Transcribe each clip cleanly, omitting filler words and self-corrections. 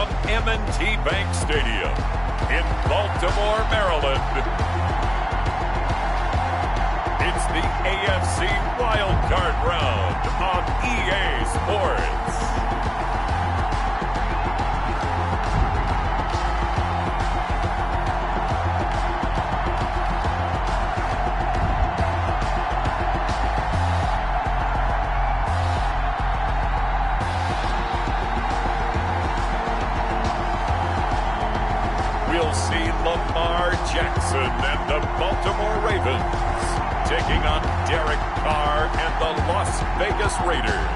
from M&T Bank Stadium in Baltimore, Maryland. It's the AFC Wild Card Round on EA Sports. We'll see Lamar Jackson and the Baltimore Ravens taking on Derek Carr and the Las Vegas Raiders.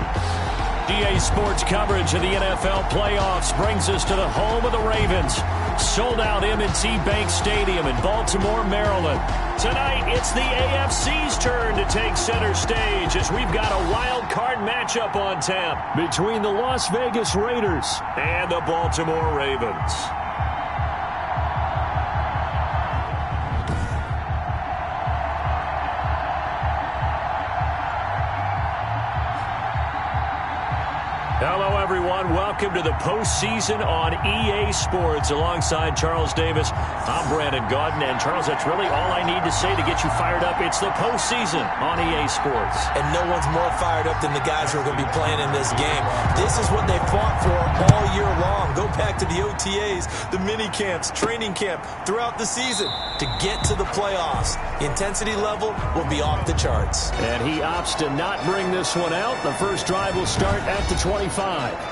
EA Sports coverage of the NFL playoffs brings us to the home of the Ravens. Sold out M&T Bank Stadium in Baltimore, Maryland. Tonight, it's the AFC's turn to take center stage as we've got a wild card matchup on tap between the Las Vegas Raiders and the Baltimore Ravens. Hello, everyone. Welcome to the postseason on EA Sports. Alongside Charles Davis, I'm Brandon Gaudin. And, Charles, that's really all I need to say to get you fired up. It's the postseason on EA Sports. And no one's more fired up than the guys who are going to be playing in this game. This is what they fought for all year long. Go back to the OTAs, the mini camps, training camp, throughout the season to get to the playoffs. The intensity level will be off the charts. And he opts to not bring this one out. The first drive will start at the 25.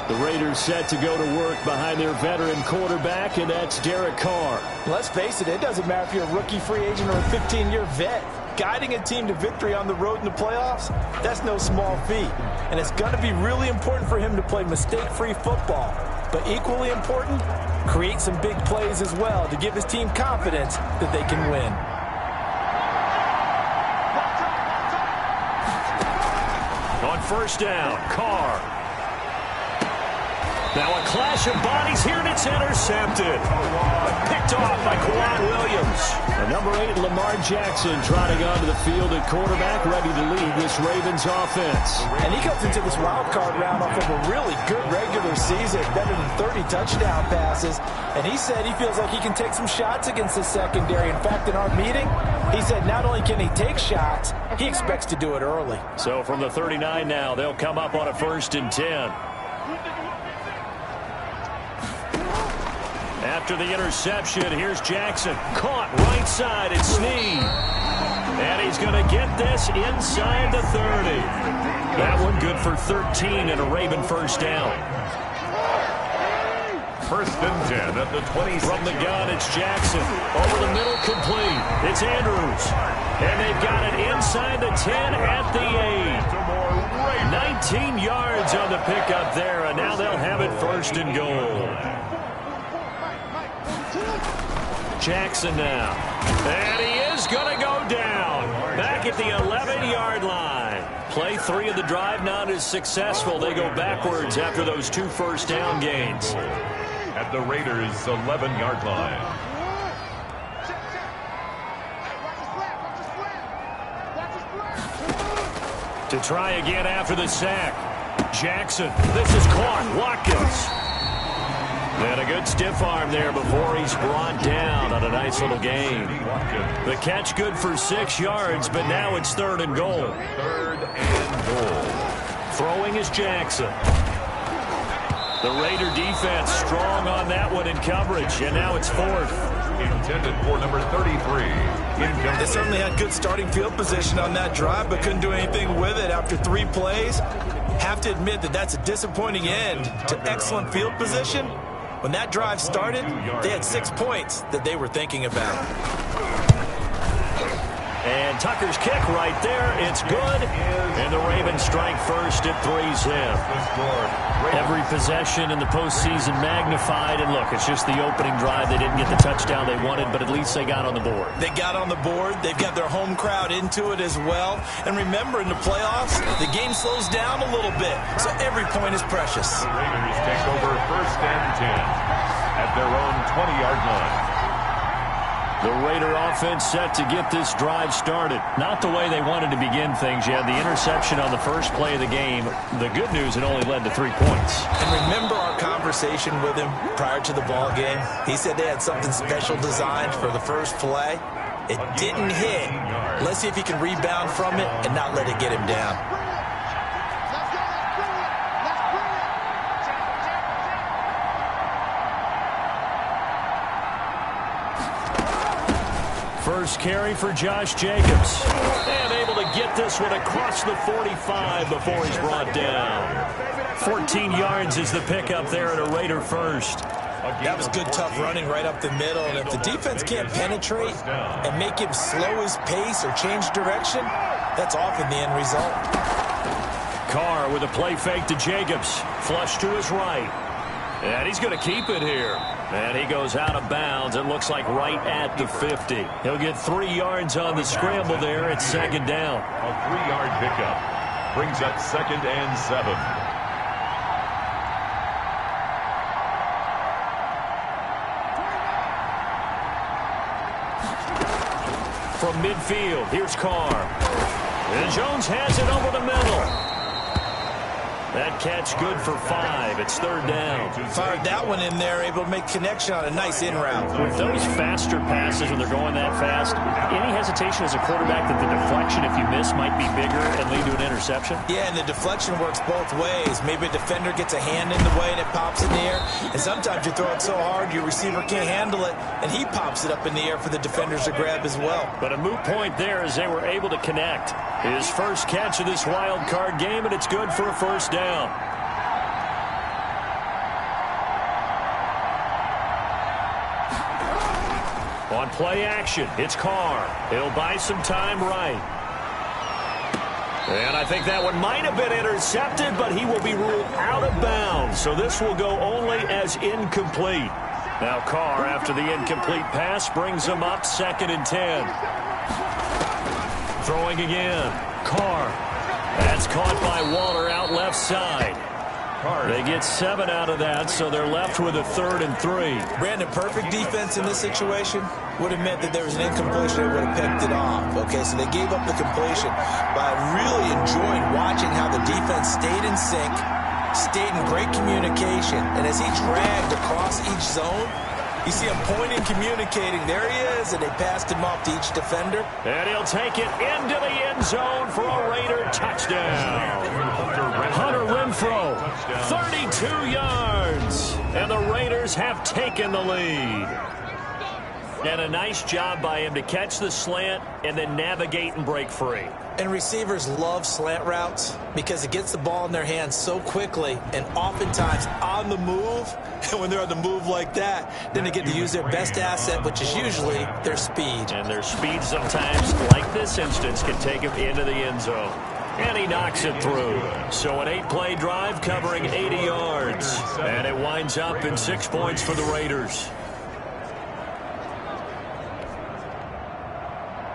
The Raiders set to go to work behind their veteran quarterback, and that's Derek Carr. Let's face it, it doesn't matter if you're a rookie free agent or a 15-year vet. Guiding a team to victory on the road in the playoffs, that's no small feat. And it's going to be really important for him to play mistake-free football. But equally important, create some big plays as well to give his team confidence that they can win. On first down, Carr. Now a clash of bodies here, and it's intercepted. Picked off by Kwan Williams. And number 8, Lamar Jackson, trotting onto the field at quarterback, ready to lead this Ravens offense. And he comes into this wild card round off of a really good regular season, better than 30 touchdown passes. And he said he feels like he can take some shots against the secondary. In fact, in our meeting, he said not only can he take shots, he expects to do it early. So from the 39 now, they'll come up on a 1st and 10. After the interception, here's Jackson. Caught right side at Snead. And he's going to get this inside the 30. That one good for 13 and a Raven first down. 1st and 10 at the 20. From the gun, it's Jackson. Over the middle, complete. It's Andrews. And they've got it inside the 10 at the 8. 19 yards on the pickup there, and now they'll have it 1st and goal. Jackson now. And he is going to go down. Back at the 11-yard line. Play 3 of the drive not as successful. They go backwards after those 2 first down gains. At the Raiders' 11-yard line. To try again after the sack. Jackson. This is caught. Watkins. And a good stiff arm there before he's brought down on a nice little gain. The catch good for 6 yards, but now it's 3rd and goal. 3rd and goal. Throwing is Jackson. The Raider defense strong on that one in coverage, and now it's 4th. Intended for number 33. They certainly had good starting field position on that drive, but couldn't do anything with it after 3 plays. Have to admit that that's a disappointing end to excellent field position. When that drive started, they had 6 points that they were thinking about. And Tucker's kick right there. It's good. And the Ravens strike first at 3-zip. Every possession in the postseason magnified. And look, it's just the opening drive. They didn't get the touchdown they wanted, but at least they got on the board. They got on the board. They've got their home crowd into it as well. And remember, in the playoffs, the game slows down a little bit. So every point is precious. The Raiders take over 1st and 10 at their own 20-yard line. The Raider offense set to get this drive started. Not the way they wanted to begin things. You had the interception on the first play of the game. The good news, it only led to 3 points. And remember our conversation with him prior to the ball game? He said they had something special designed for the first play. It didn't hit. Let's see if he can rebound from it and not let it get him down. First carry for Josh Jacobs. And able to get this one across the 45 before he's brought down. 14 yards is the pickup there at a Raider first. That was good, tough running right up the middle. And if the defense can't penetrate and make him slow his pace or change direction, that's often the end result. Carr with a play fake to Jacobs. Flush to his right. And he's going to keep it here. And he goes out of bounds. It looks like right at the 50. He'll get 3 yards on the scramble there. It's second down. A 3-yard pickup brings up 2nd and 7. From midfield, here's Carr. And Jones has it over the middle. That catch good for 5. It's third down. Fired that one in there, able to make connection on a nice in route. With those faster passes, when they're going that fast, any hesitation as a quarterback that the deflection, if you miss, might be bigger and lead to an interception? Yeah, and the deflection works both ways. Maybe a defender gets a hand in the way and it pops in the air. And sometimes you throw it so hard your receiver can't handle it, and he pops it up in the air for the defenders to grab as well. But a moot point there as they were able to connect. His first catch of this wild card game, and it's good for a first down. On play action, it's Carr. He'll buy some time right. And I think that one might have been intercepted, but he will be ruled out of bounds. So this will go only as incomplete. Now Carr, after the incomplete pass, brings him up 2nd and 10. Throwing again. Carr. That's caught by Waller out left side. They get 7 out of that, so they're left with a 3rd and 3. Brandon, perfect defense in this situation would have meant that there was an incompletion. They would have picked it off. Okay, so they gave up the completion. But I really enjoyed watching how the defense stayed in sync, stayed in great communication, and as he dragged across each zone, you see him pointing, communicating. There he is, and they passed him off to each defender. And he'll take it into the end zone for a Raider touchdown. Hunter Renfrow, 32 yards. And the Raiders have taken the lead. And a nice job by him to catch the slant and then navigate and break free. And receivers love slant routes because it gets the ball in their hands so quickly and oftentimes on the move. And when they're on the move like that, then they get to use their best asset, which is usually their speed. And their speed sometimes, like this instance, can take them into the end zone. And he knocks it through. So an 8-play drive covering 80 yards. And it winds up in 6 points for the Raiders.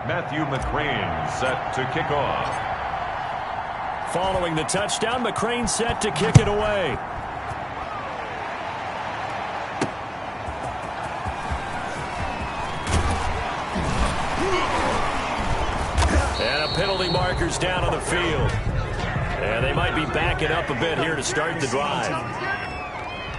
Matthew McCrane set to kick off. Following the touchdown, McCrane set to kick it away. And a penalty marker's down on the field. And they might be backing up a bit here to start the drive.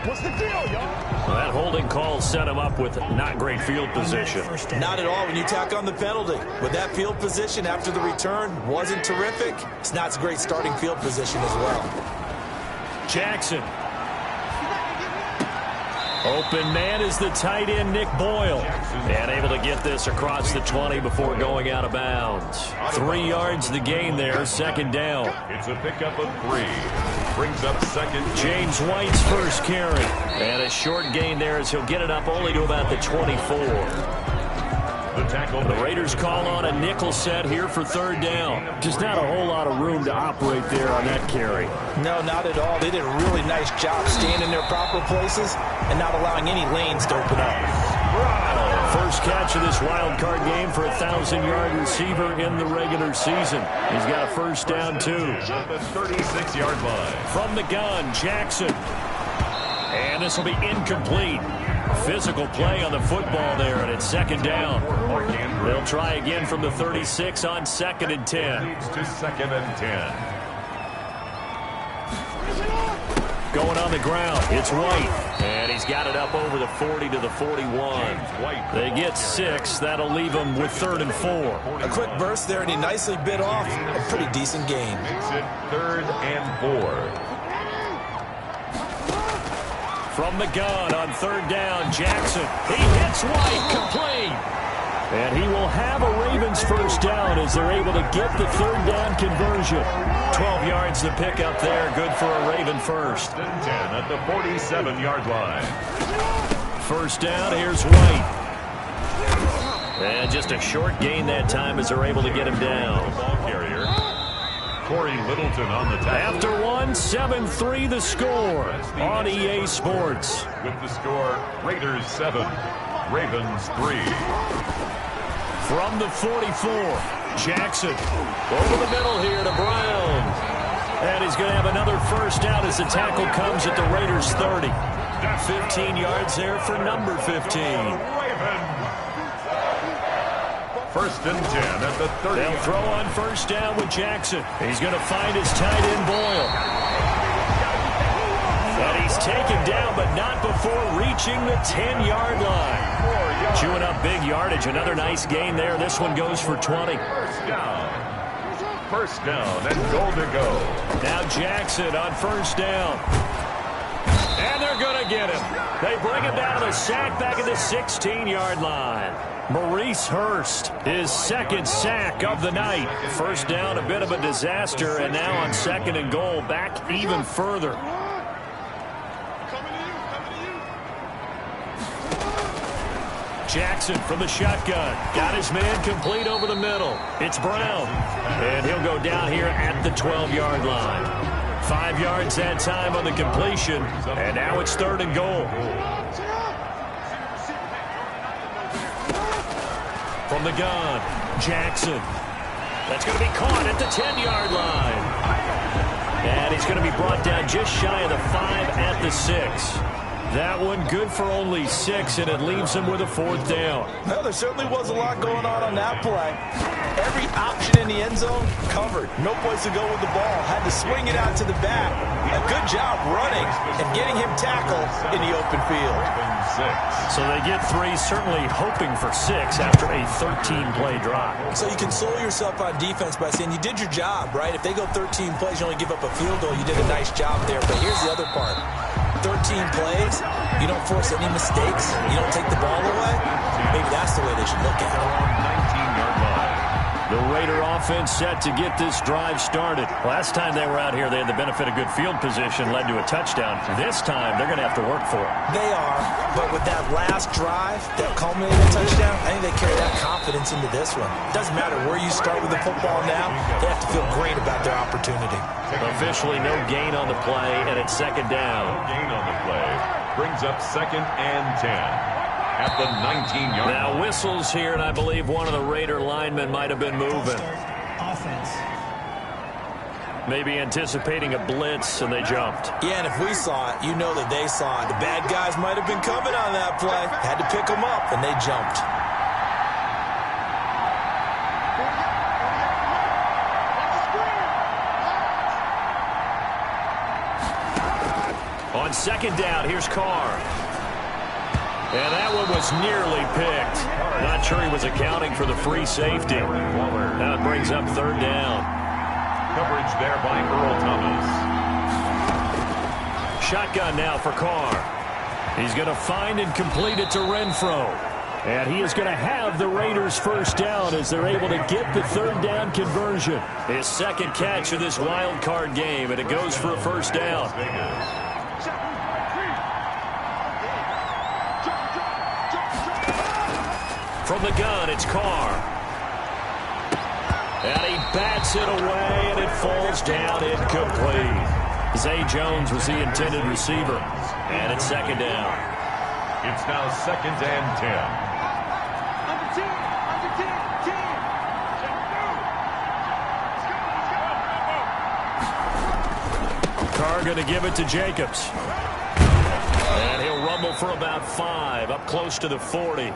What's the deal, y'all? Well, that holding call set him up with not great field position. Not at all when you tack on the penalty. With that field position after the return wasn't terrific, it's not a great starting field position as well. Jackson. Open man is the tight end, Nick Boyle. And able to get this across the 20 before going out of bounds. 3 yards the gain there, second down. It's a pickup of 3. Brings up second. James White's first carry. And a short gain there as he'll get it up only to about the 24. The tackle. The Raiders call on a nickel set here for third down. Just not a whole lot of room to operate there on that carry. No, not at all. They did a really nice job staying in their proper places and not allowing any lanes to open up. First catch of this wild card game for a 1,000-yard receiver in the regular season. He's got a first down, too. At the 36-yard line. From the gun, Jackson. And this will be incomplete. Physical play on the football there, and it's second down. They'll try again from the 36 on 2nd and 10. Leads to 2nd and 10. Going on the ground, it's White. And he's got it up over the 40 to the 41. They get 6. That'll leave them with 3rd and 4. A quick burst there, and he nicely bit off a pretty decent gain. Makes it 3rd and 4. From the gun on 3rd down, Jackson. He hits White, complete. And he will have a Ravens first down as they're able to get the 3rd down conversion. 12 yards to pick up there, good for a Raven first. 1st and 10 at the 47-yard line. First down, here's White. And just a short gain that time as they're able to get him down. Ball carrier. Corey Littleton on the tackle. After one, 7-3 the score on EA Sports. With the score, Raiders 7, Ravens 3. From the 44, Jackson over the middle here to Brown. And he's going to have another first down as the tackle comes at the Raiders 30. 15 yards there for number 15. 1st and 10 at the 30. They'll throw on first down with Jackson. He's going to find his tight end Boyle. And he's taken down, but not before reaching the 10-yard line. Chewing up big yardage. Another nice gain there. This one goes for 20. First down and goal to go. Now Jackson on first down. And they're going to get him. They bring him down to the sack back at the 16-yard line. Maurice Hurst, his 2nd sack of the night. First down, a bit of a disaster, and now on 2nd and goal, back even further. Jackson from the shotgun. Got his man complete over the middle. It's Brown. And he'll go down here at the 12-yard line. 5 yards that time on the completion. And now it's 3rd and goal. From the gun, Jackson. That's going to be caught at the 10-yard line. And he's going to be brought down just shy of the 5 at the 6. That one good for only 6, and it leaves him with a 4th down. Well, there certainly was a lot going on that play. Every option in the end zone covered. No place to go with the ball. Had to swing it out to the back. A good job running and getting him tackled in the open field. So they get 3, certainly hoping for 6 after a 13-play drive. So you console yourself on defense by saying you did your job, right? If they go 13 plays, you only give up a field goal, you did a nice job there. But here's the other part. 13 plays, you don't force any mistakes, you don't take the ball away. Maybe that's the way they should look at it. 19-yard line. The Raider offense set to get this drive started. Last time they were out here, they had the benefit of good field position, led to a touchdown. This time, they're going to have to work for it. They are, but with that last drive, that culminating touchdown, I think they carry that confidence into this one. Doesn't matter where you start with the football now, they have to feel great about their opportunity. Officially no gain on the play, and it's 2nd down. No gain on the play. Brings up 2nd and 10. At the 19-yard line. Now whistles here, and I believe one of the Raider linemen might have been moving. Maybe anticipating a blitz, and they jumped. Yeah, and if we saw it, you know that they saw it. The bad guys might have been coming on that play. Had to pick them up, and they jumped. On 2nd down, here's Carr. And that one was nearly picked. Not sure he was accounting for the free safety. Now it brings up 3rd down. Coverage there by Earl Thomas. Shotgun now for Carr. He's going to find and complete it to Renfro. And he is going to have the Raiders first down as they're able to get the 3rd down conversion. His 2nd catch of this wild card game, and it goes for a first down. From the gun, it's Carr. And he bats it away, and it falls down incomplete. Zay Jones was the intended receiver. And it's 2nd down. It's now 2nd and 10. Carr going to give it to Jacobs. And he'll rumble for about 5, up close to the 40.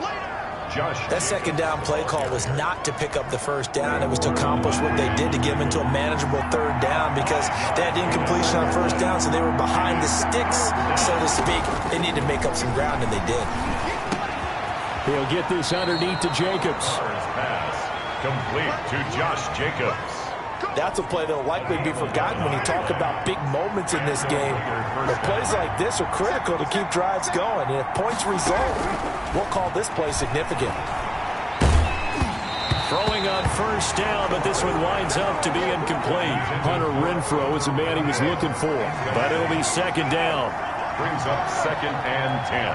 That second down play call was not to pick up the first down. It was to accomplish what they did to get them into a manageable third down because they had incompletion on first down, so they were behind the sticks, so to speak. They needed to make up some ground, and they did. He'll get this underneath to Jacobs. Pass complete to Josh Jacobs. That's a play that will likely be forgotten when you talk about big moments in this game. But plays like this are critical to keep drives going. And if points result, we'll call this play significant. Throwing on first down, but this one winds up to be incomplete. Hunter Renfrow is the man he was looking for, but it'll be second down. Brings up 2nd and 10.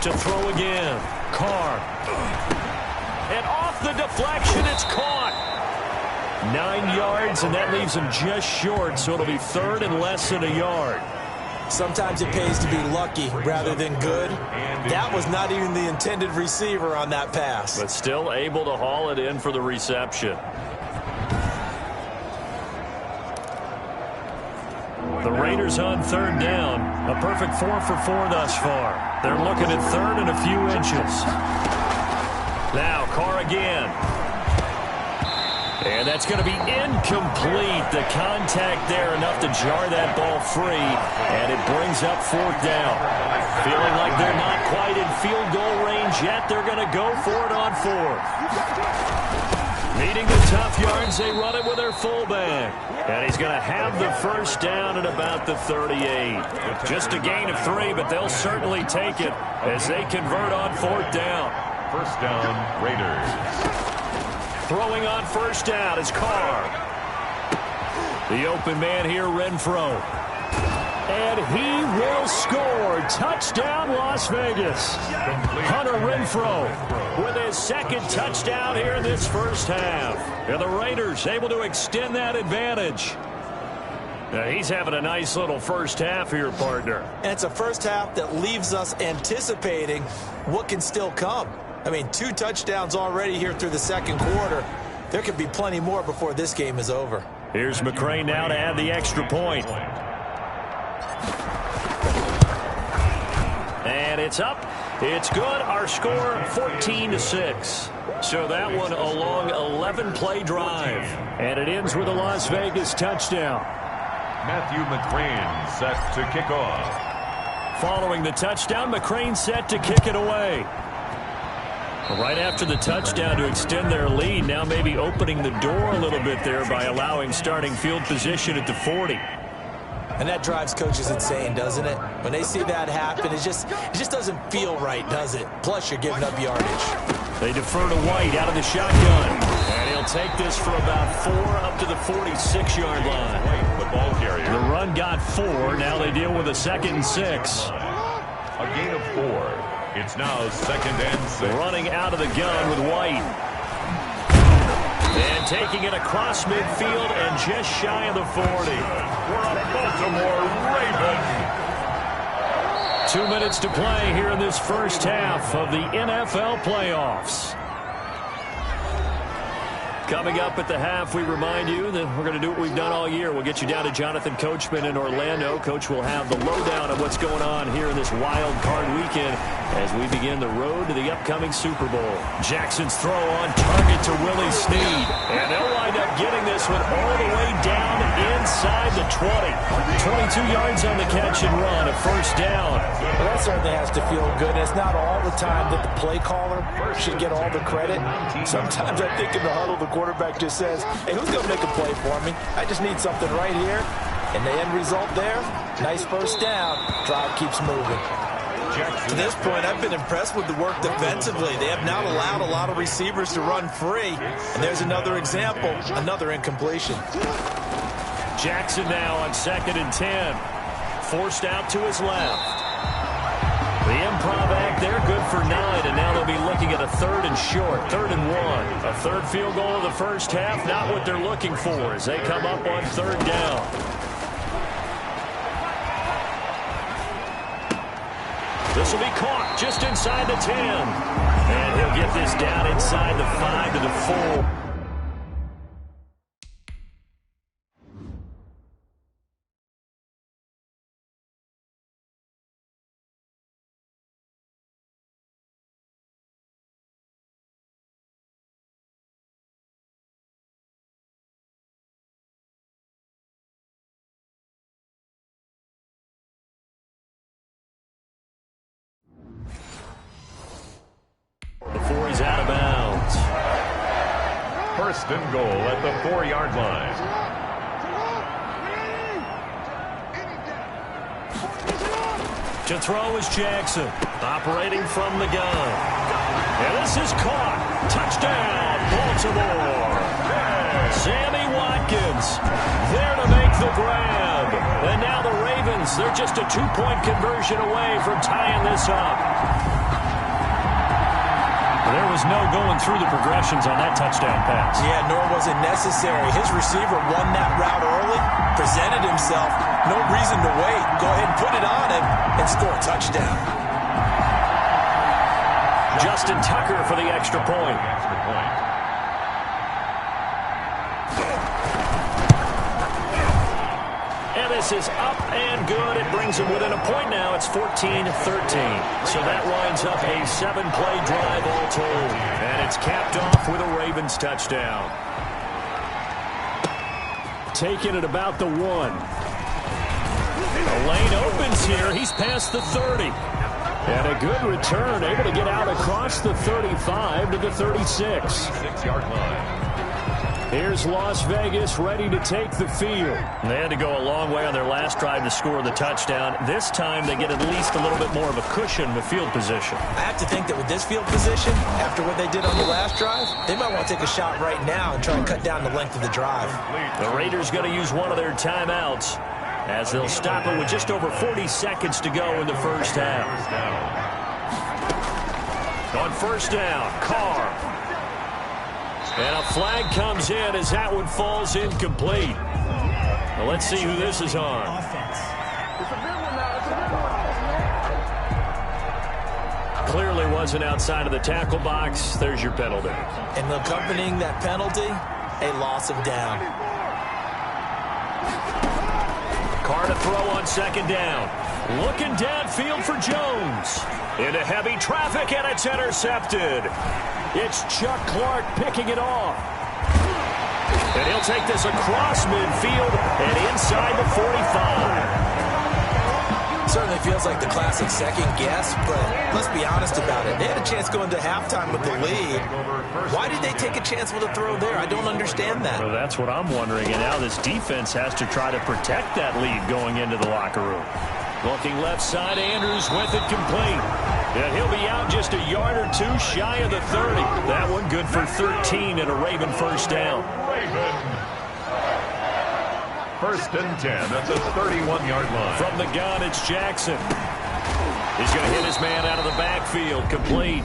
To throw again, Carr. And off the deflection, it's caught. 9 yards, and that leaves him just short, so it'll be 3rd and less than a yard. Sometimes it pays to be lucky rather than good. That was not even the intended receiver on that pass. But still able to haul it in for the reception. The Raiders on 3rd down. A perfect 4 for 4 thus far. They're looking at 3rd and a few inches. Now Carr again. And that's going to be incomplete. The contact there enough to jar that ball free. And it brings up 4th down. Feeling like they're not quite in field goal range yet. They're going to go for it on 4th. Needing the tough yards, they run it with their fullback. And he's going to have the first down at about the 38. Just a gain of 3, but they'll certainly take it as they convert on 4th down. First down, Raiders. Throwing on first down is Carr. The open man here, Renfrow. And he will score. Touchdown, Las Vegas. Hunter Renfrow with his 2nd touchdown here in this first half. And the Raiders able to extend that advantage. Now, he's having a nice little first half here, partner. And it's a first half that leaves us anticipating what can still come. I mean, 2 touchdowns already here through the 2nd quarter. There could be plenty more before this game is over. Here's McCray now to add the extra point. And it's up. It's good. Our score, 14-6. So that one a long 11-play drive. And it ends with a Las Vegas touchdown. Matthew McCrane set to kick off. Following the touchdown, McCrane set to kick it away. Right after the touchdown to extend their lead, now maybe opening the door a little bit there by allowing starting field position at the 40. And that drives coaches insane, doesn't it? When they see that happen, it just doesn't feel right, does it? Plus, you're giving up yardage. They defer to White out of the shotgun. And he'll take this for about 4 up to the 46-yard line. White, the ball carrier. The run got 4. Now they deal with a 2nd and 6. A gain of 4. It's now 2nd and 6. Running out of the gun with White. And taking it across midfield and just shy of the 40. For a Baltimore Ravens. 2 minutes to play here in this first half of the NFL playoffs. Coming up at the half, we remind you that we're going to do what we've done all year. We'll get you down to Jonathan Coachman in Orlando. Coach will have the lowdown of what's going on here in this wild card weekend as we begin the road to the upcoming Super Bowl. Jackson's throw on target to Willie Snead. And they'll wind up getting this one all the way down inside the 20. 22 yards on the catch and run, a first down. Well, that certainly has to feel good. It's not all the time that the play caller should get all the credit. Sometimes I think in the huddle, the quarterback just says, hey, who's going to make a play for me? I just need something right here. And the end result there, nice first down. Drive keeps moving. To this point, I've been impressed with the work defensively. They have not allowed a lot of receivers to run free. And there's another example, another incompletion. Jackson now on 2nd and 10. Forced out to his left. The improv act there, good for 9, and now they'll be looking at a 3rd and short, 3rd and 1. A 3rd field goal of the first half, not what they're looking for as they come up on 3rd down. This will be caught just inside the 10. And he'll get this down inside the 5 to the 4. He's out of bounds. First and goal at the 4-yard line. To throw is Jackson, operating from the gun. And this is caught. Touchdown, Baltimore. Sammy Watkins there to make the grab. And now the Ravens, they're just a 2-point conversion away from tying this up. There was no going through the progressions on that touchdown pass. Yeah, nor was it necessary. His receiver won that route early, presented himself. No reason to wait. Go ahead and put it on him and score a touchdown. Justin Tucker for the extra point. And this is up and good. It brings them within a point now. It's 14-13. So that winds up a 7-play drive all told. And it's capped off with a Ravens touchdown. Taking it about the 1. The lane opens here. He's past the 30. And a good return, able to get out across the 35 to the 36. 6-yard line. Here's Las Vegas ready to take the field. They had to go a long way on their last drive to score the touchdown. This time they get at least a little bit more of a cushion with field position. I have to think that with this field position, after what they did on the last drive, they might want to take a shot right now and try and cut down the length of the drive. The Raiders going to use one of their timeouts as they'll stop it with just over 40 seconds to go in the first half. On first down, Carr. And a flag comes in as that one falls incomplete. Well, let's see who this is on. Clearly wasn't outside of the tackle box. There's your penalty. And accompanying that penalty, a loss of down. Carr to throw on second down. Looking downfield for Jones. Into heavy traffic, and it's intercepted. It's Chuck Clark picking it off. And he'll take this across midfield and inside the 45. Certainly feels like the classic second guess, but let's be honest about it. They had a chance going to halftime with the lead. Why did they take a chance with a throw there? I don't understand that. Well, that's what I'm wondering. And now this defense has to try to protect that lead going into the locker room. Looking left side, Andrews with it complete. And he'll be out just a yard or two shy of the 30. That one good for 13 and a Raven first down. First and 10 at the 31-yard line. From the gun, it's Jackson. He's going to hit his man out of the backfield, complete.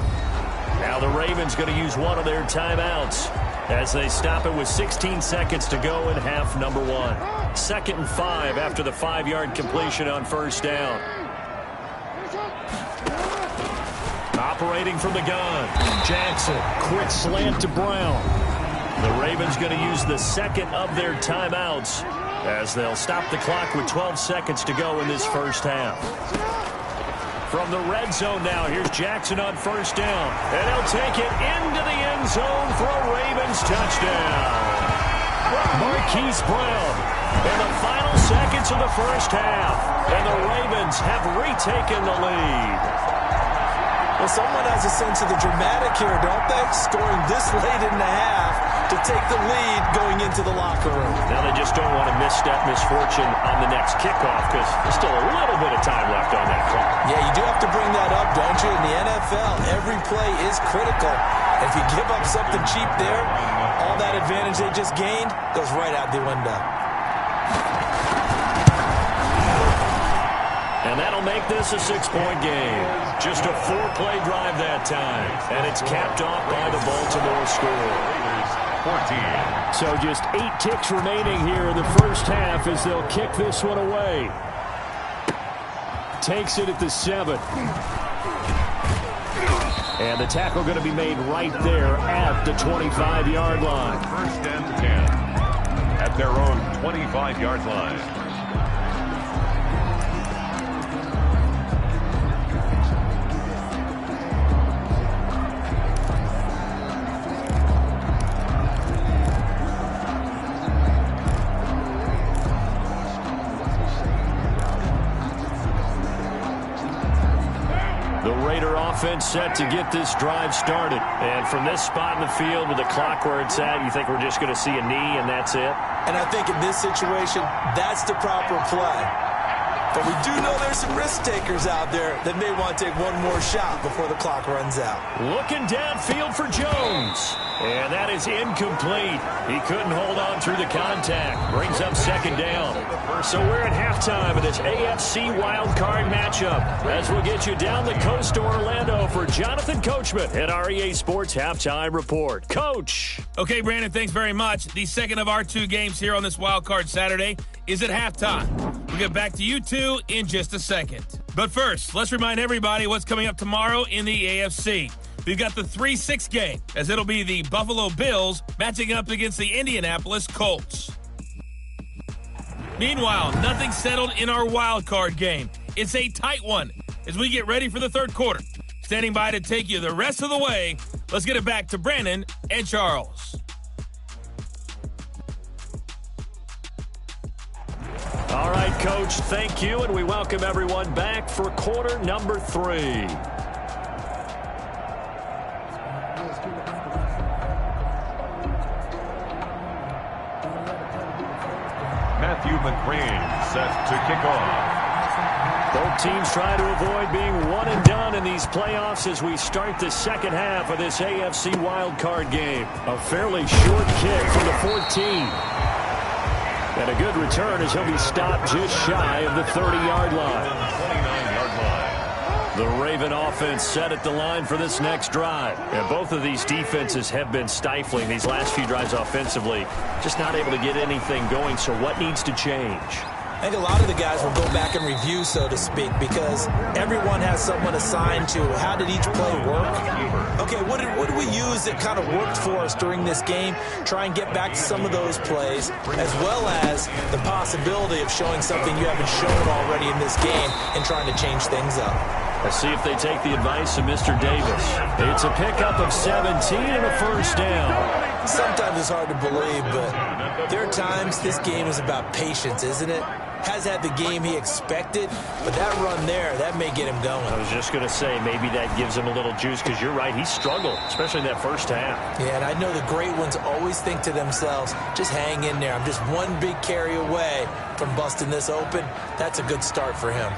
Now the Ravens going to use one of their timeouts as they stop it with 16 seconds to go in half number 1. 2nd and 5 after the 5-yard completion on first down. Operating from the gun, Jackson, quick slant to Brown. The Ravens going to use the second of their timeouts as they'll stop the clock with 12 seconds to go in this first half. From the red zone now, here's Jackson on first down. And he'll take it into the end zone for a Ravens touchdown. Marquise Brown in the final seconds of the first half. And the Ravens have retaken the lead. Well, someone has a sense of the dramatic here, don't they? Scoring this late in the half to take the lead going into the locker room. Now they just don't want to misstep misfortune on the next kickoff because there's still a little bit of time left on that clock. Yeah, you do have to bring that up, don't you? In the NFL, every play is critical. If you give up something cheap there, all that advantage they just gained goes right out the window. And that'll make this a 6-point game. Just a 4-play drive that time. And it's capped off by the Baltimore score. 14. So just 8 ticks remaining here in the first half as they'll kick this one away. Takes it at the 7. And the tackle going to be made right there at the 25-yard line. First and 10 at their own 25-yard line. The Raider offense set to get this drive started. And from this spot in the field with the clock where it's at, you think we're just going to see a knee and that's it? And I think in this situation, that's the proper play. But we do know there's some risk takers out there that may want to take one more shot before the clock runs out. Looking downfield for Jones. And that is incomplete. He couldn't hold on through the contact. Brings up second down. So we're at halftime of this AFC wildcard matchup as we'll get you down the coast to Orlando for Jonathan Coachman at our EA Sports Halftime Report. Coach. Okay, Brandon, thanks very much. The second of our two games here on this wildcard Saturday is at halftime. We'll get back to you two in just a second. But first, let's remind everybody what's coming up tomorrow in the AFC. We've got the 3-6 game, as it'll be the Buffalo Bills matching up against the Indianapolis Colts. Meanwhile, nothing settled in our wild card game. It's a tight one as we get ready for the third quarter. Standing by to take you the rest of the way, let's get it back to Brandon and Charles. All right, Coach, thank you, and we welcome everyone back for quarter number 3. Matthew McCrane set to kick off. Both teams try to avoid being one and done in these playoffs as we start the second half of this AFC wildcard game. A fairly short kick from the 14. And a good return as he'll be stopped just shy of the 30-yard line. 29-yard line. The Raven offense set at the line for this next drive. And both of these defenses have been stifling these last few drives offensively. Just not able to get anything going, so what needs to change? I think a lot of the guys will go back and review, so to speak, because everyone has someone assigned to how did each play work. Okay, what did we use that kind of worked for us during this game? Try and get back to some of those plays, as well as the possibility of showing something you haven't shown already in this game and trying to change things up. Let's see if they take the advice of Mr. Davis. It's a pickup of 17 and a first down. Sometimes it's hard to believe, but there are times this game is about patience, isn't it? Has had the game he expected, but that run there, that may get him going. I was just going to say, maybe that gives him a little juice, because you're right, he struggled, especially in that first half. Yeah, and I know the great ones always think to themselves, just hang in there. I'm just one big carry away from busting this open. That's a good start for him.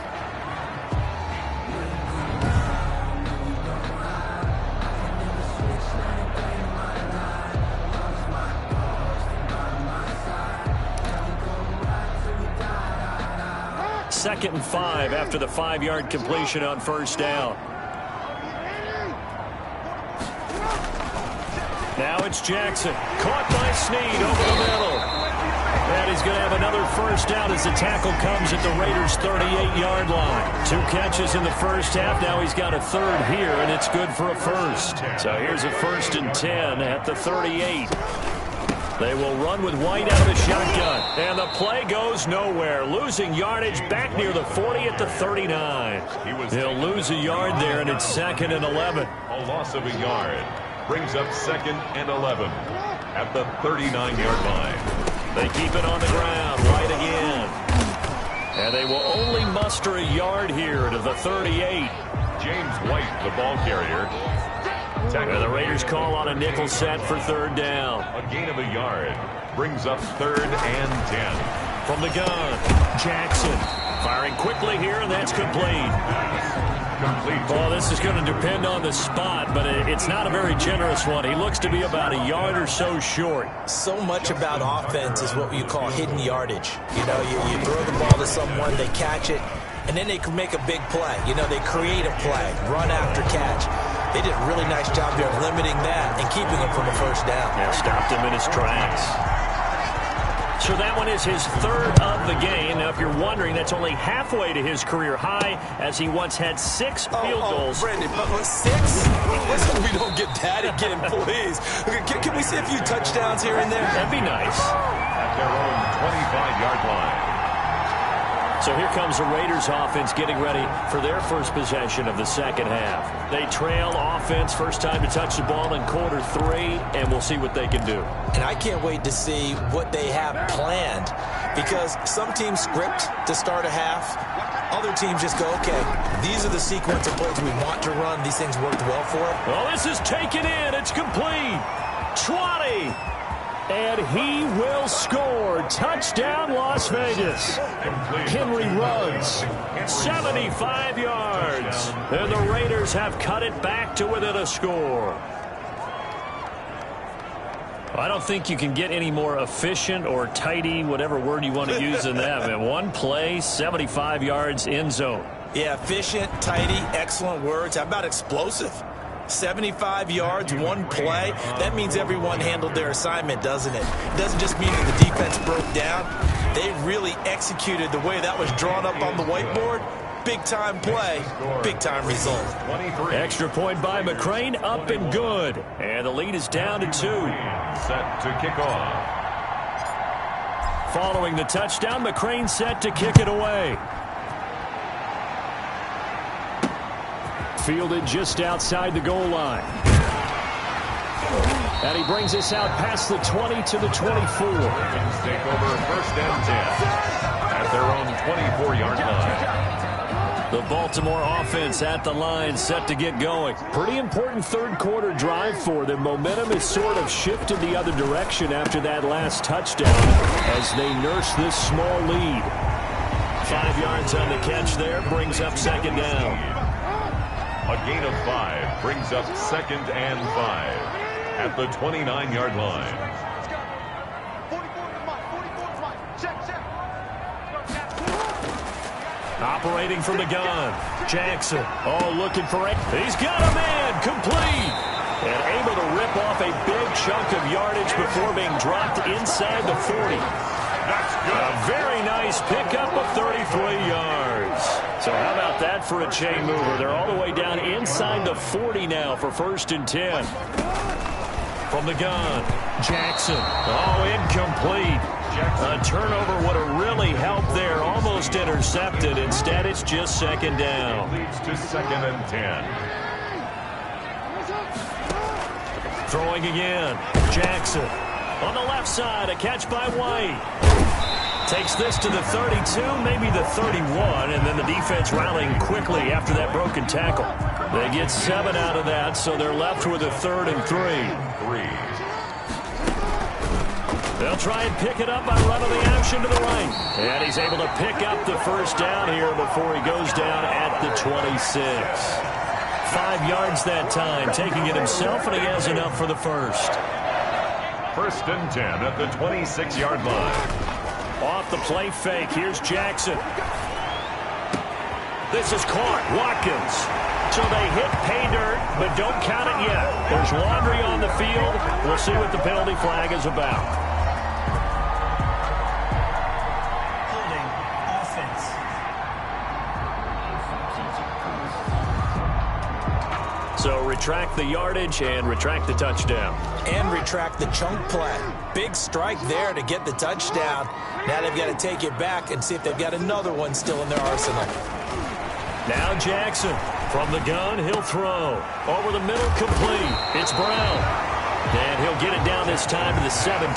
Second and 5 after the 5-yard completion on first down. Now it's Jackson. Caught by Snead over the middle. And he's going to have another first down as the tackle comes at the Raiders' 38-yard line. 2 catches in the first half. Now he's got a third here, and it's good for a first. So here's a 1st and 10 at the 38. They will run with White out of the shotgun. And the play goes nowhere. Losing yardage back near the 40 at the 39. He'll lose a yard there, and it's 2nd and 11. A loss of a yard brings up 2nd and 11 at the 39-yard line. They keep it on the ground. White again. And they will only muster a yard here to the 38. James White, the ball carrier. And the Raiders call on a nickel set for 3rd down. A gain of a yard brings up 3rd and 10. From the gun, Jackson firing quickly here, and that's complete. Well, this is going to depend on the spot, but it's not a very generous one. He looks to be about a yard or so short. So much about offense is what you call hidden yardage. You know, you throw the ball to someone, they catch it, and then they can make a big play. You know, they create a play, run after catch. They did a really nice job there of limiting that and keeping him from a first down. Yeah, stopped him in his tracks. So that one is his 3rd of the game. Now, if you're wondering, that's only halfway to his career high, as he once had 6 field goals. Brandon, 6? Let's hope we don't get that again, please. Can we see a few touchdowns here and there? That'd be nice. At their own 25-yard line. So here comes the Raiders offense getting ready for their first possession of the second half. They trail offense, first time to touch the ball in quarter 3, and we'll see what they can do. And I can't wait to see what they have planned because some teams script to start a half. Other teams just go, okay, these are the sequence of plays we want to run. These things worked well for it. Well, this is taken in. It's complete. 20. And he will score. Touchdown, Las Vegas. Henry runs 75 yards. And the Raiders have cut it back to within a score. I don't think you can get any more efficient or tidy, whatever word you want to use in that. Man, one play, 75 yards, end zone. Yeah, efficient, tidy, excellent words. How about explosive? 75 yards, one play. That means everyone handled their assignment, doesn't it? It doesn't just mean that the defense broke down. They really executed the way that was drawn up on the whiteboard. Big-time play, big-time result. Extra point by McCrane, up and good. And the lead is down to 2. Set to kick off. Following the touchdown, McCrane set to kick it away. Fielded just outside the goal line. And he brings us out past the 20 to the 24. Ravens take over 1st and 10 at their own 24-yard line. The Baltimore offense at the line, set to get going. Pretty important third quarter drive for them. Momentum has sort of shifted the other direction after that last touchdown as they nurse this small lead. 5 yards on the catch there, brings up 2nd down. A gain of 5 brings up 2nd and 5 at the 29-yard line. Operating from the gun, Jackson. Oh, looking for it. He's got a man, complete. And able to rip off a big chunk of yardage before being dropped inside the 40. That's good. A very nice pickup of 33 yards. So how about that for a chain mover? They're all the way down inside the 40 now for 1st and 10. From the gun, Jackson. Oh, incomplete. A turnover would have really helped there. Almost intercepted. Instead, it's just 2nd down. Leads to 2nd and 10. Throwing again. Jackson. On the left side, a catch by White. Takes this to the 32, maybe the 31, and then the defense rallying quickly after that broken tackle. They get 7 out of that, so they're left with a 3rd and 3. They'll try and pick it up by running the action to the right. And he's able to pick up the 1st down here before he goes down at the 26. 5 yards that time, taking it himself, and he has enough for the 1st. 1st and 10 at the 26-yard line. Off the play fake, here's Jackson. This is caught, Watkins. So they hit pay dirt, but don't count it yet. There's laundry on the field. We'll see what the penalty flag is about. So retract the yardage and retract the touchdown. And retract the chunk play. Big strike there to get the touchdown. Now they've got to take it back and see if they've got another one still in their arsenal. Now Jackson from the gun, he'll throw. Over the middle, complete. It's Brown. And he'll get it down this time to the 17.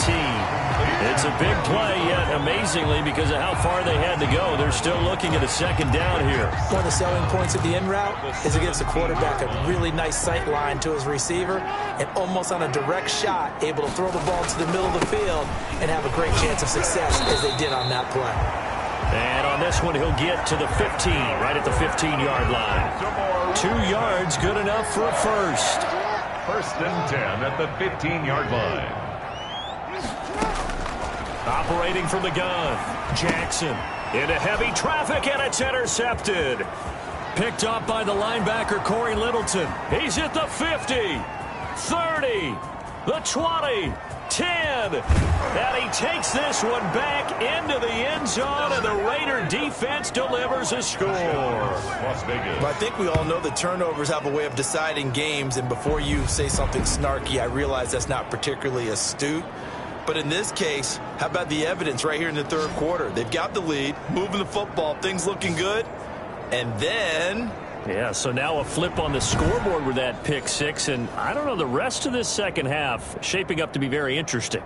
It's a big play, yet amazingly, because of how far they had to go, they're still looking at a 2nd down here. One of the selling points of the in route is it gives the quarterback a really nice sight line to his receiver and almost on a direct shot, able to throw the ball to the middle of the field and have a great chance of success as they did on that play. And on this one, he'll get to the 15, right at the 15-yard line. 2 yards, good enough for a 1st. 1st and 10 at the 15-yard line. Operating from the gun, Jackson into heavy traffic, and it's intercepted. Picked up by the linebacker, Corey Littleton. He's at the 50, 30, the 20, 10. And he takes this one back into the end zone, and the Raider defense delivers a score. Las Vegas. Well, I think we all know that turnovers have a way of deciding games, and before you say something snarky, I realize that's not particularly astute. But in this case, how about the evidence right here in the 3rd quarter? They've got the lead, moving the football, things looking good, and then... Yeah, so now a flip on the scoreboard with that pick 6, and I don't know, the rest of this 2nd half shaping up to be very interesting.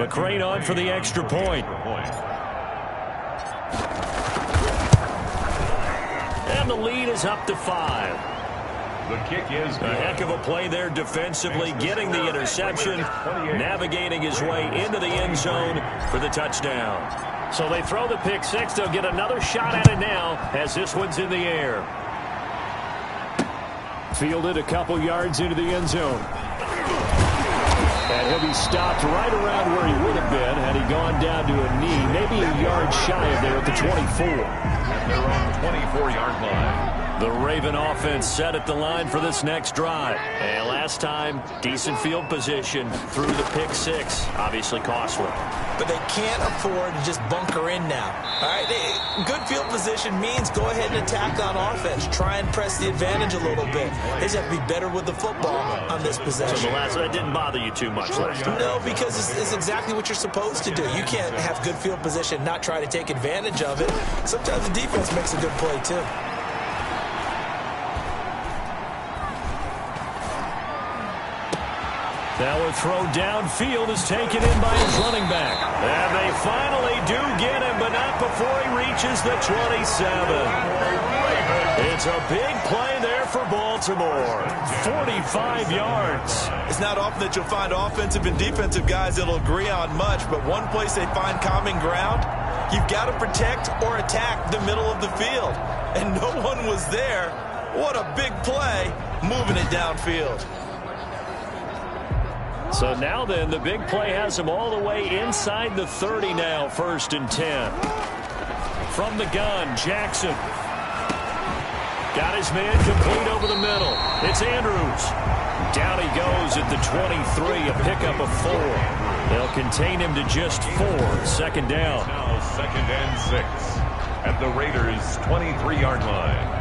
McCrane on for the extra point. And the lead is up to 5. The kick is a heck of a play there defensively, getting the interception, navigating his way into the end zone for the touchdown. So they throw the pick six. They'll get another shot at it now as this one's in the air. Fielded a couple yards into the end zone. And he'll be stopped right around where he would have been had he gone down to a knee, maybe a yard shy of there at the 24. At their own 24-yard line. The Raven offense set at the line for this next drive. And last time, decent field position through the pick six. Obviously costly. But they can't afford to just bunker in now. All right, good field position means go ahead and attack on offense. Try and press the advantage a little bit. They just have to be better with the football on this possession. So that didn't bother you too much last time? No, because it's exactly what you're supposed to do. You can't have good field position and not try to take advantage of it. Sometimes the defense makes a good play, too. Now a throw downfield is taken in by his running back. And they finally do get him, but not before he reaches the 27. It's a big play there for Baltimore. 45 yards. It's not often that you'll find offensive and defensive guys that'll agree on much, but one place they find common ground, you've got to protect or attack the middle of the field. And no one was there. What a big play, moving it downfield. So now then, the big play has him all the way inside the 30 now, 1st and 10. From the gun, Jackson. Got his man complete over the middle. It's Andrews. Down he goes at the 23, a pickup of 4. They'll contain him to just 4, 2nd down. Now 2nd and 6 at the Raiders' 23-yard line.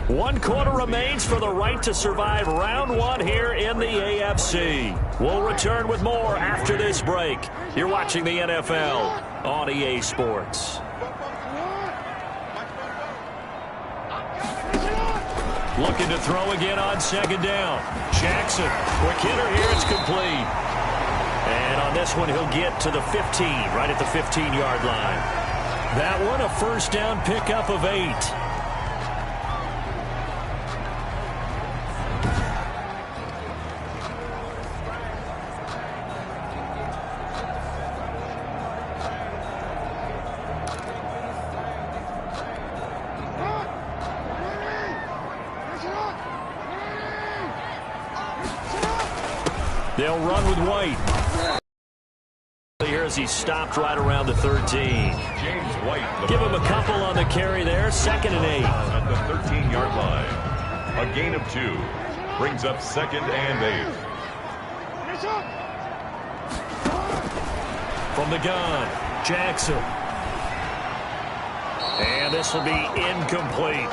One quarter remains for the right to survive round 1 here in the AFC. We'll return with more after this break. You're watching the NFL on EA Sports. Looking to throw again on 2nd down. Jackson, quick hitter here, it's complete. And on this one, he'll get to the 15, right at the 15-yard line. That one, a 1st down pickup of 8. They'll run with White. Here as he stopped right around the 13. James White. Give him a couple on the carry there. 2nd and 8. At the 13-yard line. A gain of 2. Brings up 2nd and 8. From the gun, Jackson. And this will be incomplete.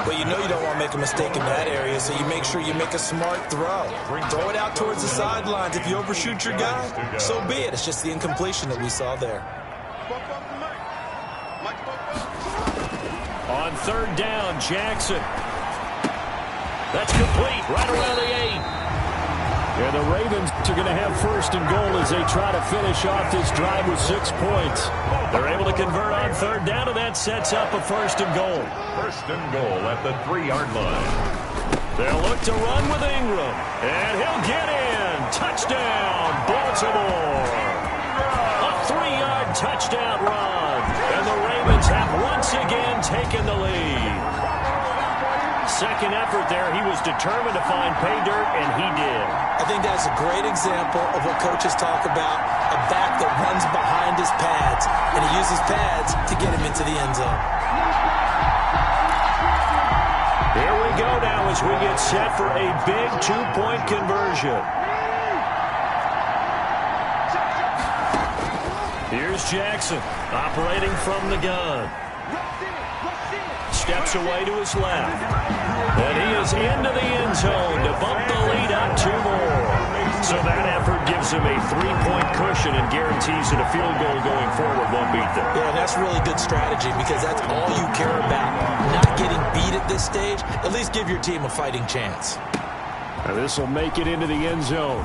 But you know you don't want to make a mistake in that area, so you make sure you make a smart throw. Throw it out towards the sidelines. If you overshoot your guy, so be it. It's just the incompletion that we saw there. On 3rd down, Jackson. That's complete, right around the 8. And the Ravens are going to have 1st and goal as they try to finish off this drive with 6 points. They're able to convert on 3rd down, and that sets up a 1st and goal. 1st and goal at the 3-yard line. They'll look to run with Ingram, and he'll get in. Touchdown, Baltimore. A 3-yard touchdown run, and the Ravens have once again taken the lead. Second effort there, he was determined to find pay dirt, and he did. I think that's a great example of what coaches talk about, a back that runs behind his pads, and he uses pads to get him into the end zone. Here we go now as we get set for a big 2-point conversion. Here's Jackson operating from the gun. Steps away to his left. And he is into the end zone to bump the lead up 2 more. So that effort gives him a 3-point cushion and guarantees that a field goal going forward won't beat them. Yeah, that's really good strategy because that's all you care about. Not getting beat at this stage. At least give your team a fighting chance. And this will make it into the end zone.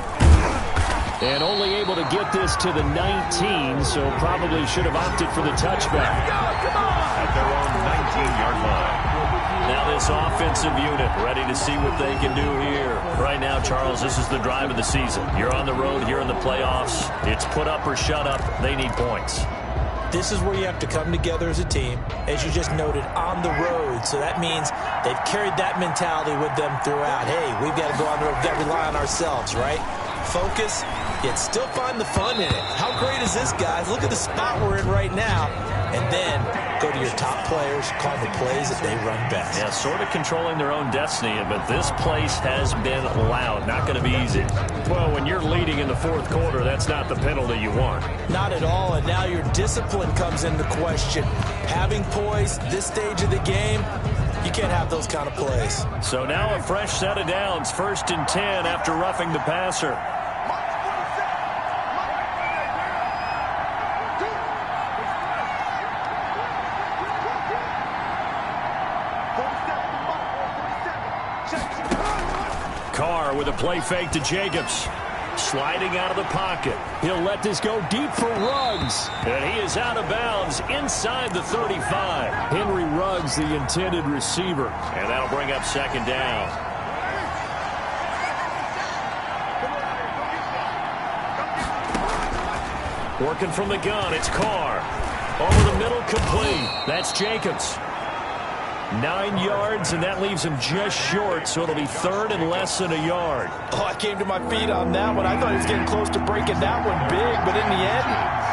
And only able to get this to the 19, so probably should have opted for the touchback. At their own 19-yard line. Now this offensive unit ready to see what they can do here. Right now, Charles, this is the drive of the season. You're on the road here in the playoffs. It's put up or shut up. They need points. This is where you have to come together as a team, as you just noted, on the road. So that means they've carried that mentality with them throughout. Hey, we've got to go on the road. We've got to rely on ourselves, right? Focus, yet still find the fun in it. How great is this, guys? Look at the spot we're in right now. And then go to your top players, call the plays that they run best. Yeah, sort of controlling their own destiny, but this place has been loud. Not going to be easy. Well, when you're leading in the fourth quarter, that's not the penalty you want. Not at all, and now your discipline comes into question. Having poise this stage of the game, you can't have those kind of plays. So now a fresh set of downs, 1st and 10 after roughing the passer. Carr with a play fake to Jacobs. Sliding out of the pocket. He'll let this go deep for Ruggs. And he is out of bounds inside the 35. Henry Ruggs, the intended receiver. And that'll bring up 2nd down. Working from the gun, it's Carr. Over the middle, complete. That's Jacobs. 9 yards, and that leaves him just short, so it'll be 3rd and less than a yard. Oh, I came to my feet on that one. I thought he was getting close to breaking that one big, but in the end,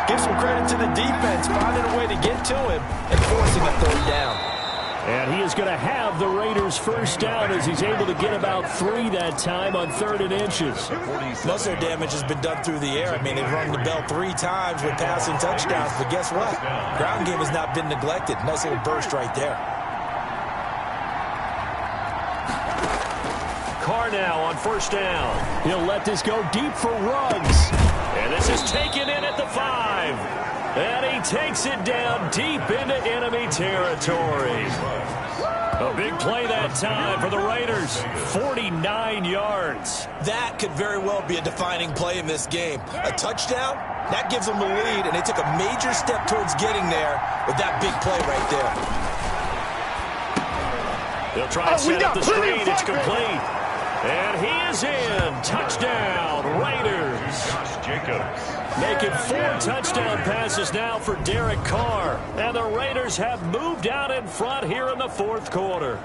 give some credit to the defense, finding a way to get to him and forcing a 3rd down. And he is going to have the Raiders' 1st down as he's able to get about 3 that time on 3rd and inches. Most of their damage has been done through the air. I mean, they've rung the bell 3 times with passing touchdowns, but guess what? Ground game has not been neglected. Nice little burst right there. Carr now on 1st down. He'll let this go deep for Ruggs. And this is taken in at the 5. And he takes it down deep into enemy territory. A big play that time for the Raiders. 49 yards. That could very well be a defining play in this game. A touchdown, that gives them the lead, and they took a major step towards getting there with that big play right there. They'll try and set up the screen. It's complete. And he is in. Touchdown, Raiders. Jacobs. Making 4 touchdown passes now for Derek Carr. And the Raiders have moved out in front here in the 4th quarter.